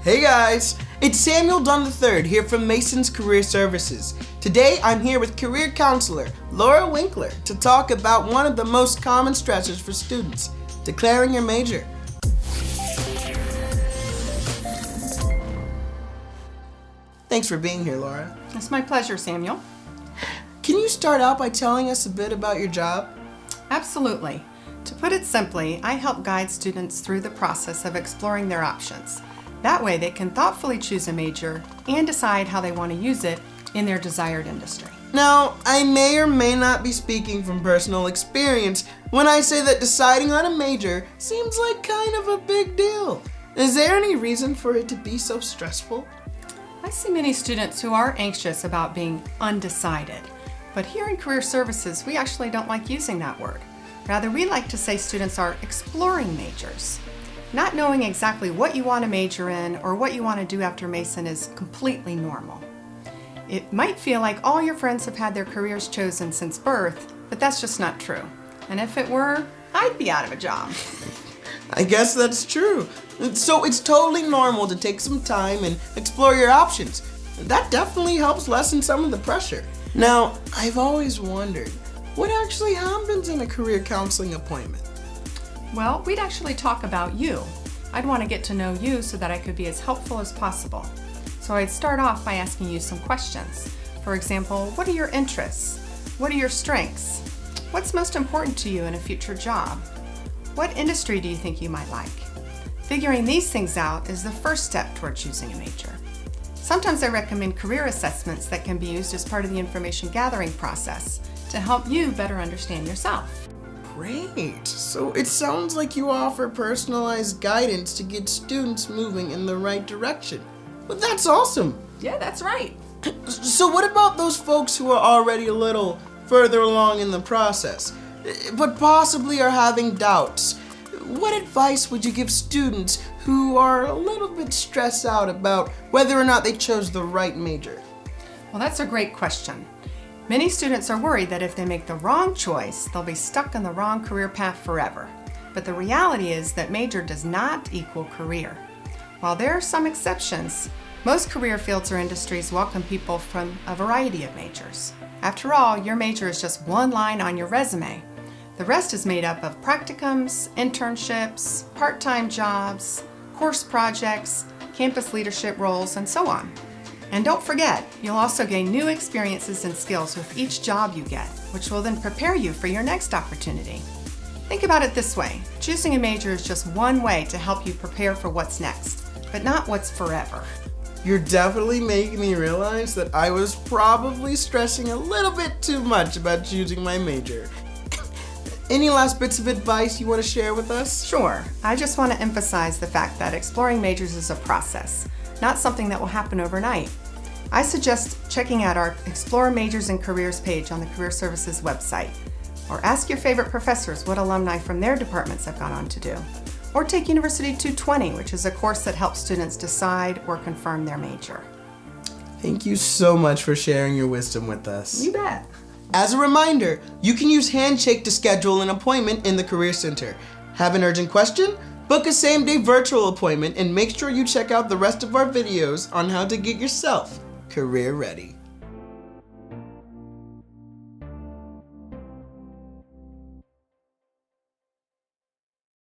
Hey guys, it's Samuel Dunn III here from Mason's Career Services. Today I'm here with career counselor Laura Winkler to talk about one of the most common stressors for students, declaring your major. Thanks for being here, Laura. It's my pleasure, Samuel. Can you start out by telling us a bit about your job? Absolutely. To put it simply, I help guide students through the process of exploring their options. That way they can thoughtfully choose a major and decide how they want to use it in their desired industry. Now, I may or may not be speaking from personal experience when I say that deciding on a major seems like kind of a big deal. Is there any reason for it to be so stressful? I see many students who are anxious about being undecided, but here in Career Services, we actually don't like using that word. Rather, we like to say students are exploring majors. Not knowing exactly what you want to major in or what you want to do after Mason is completely normal. It might feel like all your friends have had their careers chosen since birth, but that's just not true. And if it were, I'd be out of a job. I guess that's true. So it's totally normal to take some time and explore your options. That definitely helps lessen some of the pressure. Now, I've always wondered, what actually happens in a career counseling appointment? Well, we'd actually talk about you. I'd want to get to know you so that I could be as helpful as possible. So I'd start off by asking you some questions. For example, what are your interests? What are your strengths? What's most important to you in a future job? What industry do you think you might like? Figuring these things out is the first step toward choosing a major. Sometimes I recommend career assessments that can be used as part of the information gathering process to help you better understand yourself. Great. So it sounds like you offer personalized guidance to get students moving in the right direction. Well, that's awesome. Yeah, that's right. So what about those folks who are already a little further along in the process, but possibly are having doubts? What advice would you give students who are a little bit stressed out about whether or not they chose the right major? Well, that's a great question. Many students are worried that if they make the wrong choice, they'll be stuck on the wrong career path forever. But the reality is that major does not equal career. While there are some exceptions, most career fields or industries welcome people from a variety of majors. After all, your major is just one line on your resume. The rest is made up of practicums, internships, part-time jobs, course projects, campus leadership roles, and so on. And don't forget, you'll also gain new experiences and skills with each job you get, which will then prepare you for your next opportunity. Think about it this way. Choosing a major is just one way to help you prepare for what's next, but not what's forever. You're definitely making me realize that I was probably stressing a little bit too much about choosing my major. Any last bits of advice you want to share with us? Sure. I just want to emphasize the fact that exploring majors is a process, not something that will happen overnight. I suggest checking out our Explore Majors and Careers page on the Career Services website, or ask your favorite professors what alumni from their departments have gone on to do, or take University 220, which is a course that helps students decide or confirm their major. Thank you so much for sharing your wisdom with us. You bet. As a reminder, you can use Handshake to schedule an appointment in the Career Center. Have an urgent question? Book a same-day virtual appointment and make sure you check out the rest of our videos on how to get yourself career ready.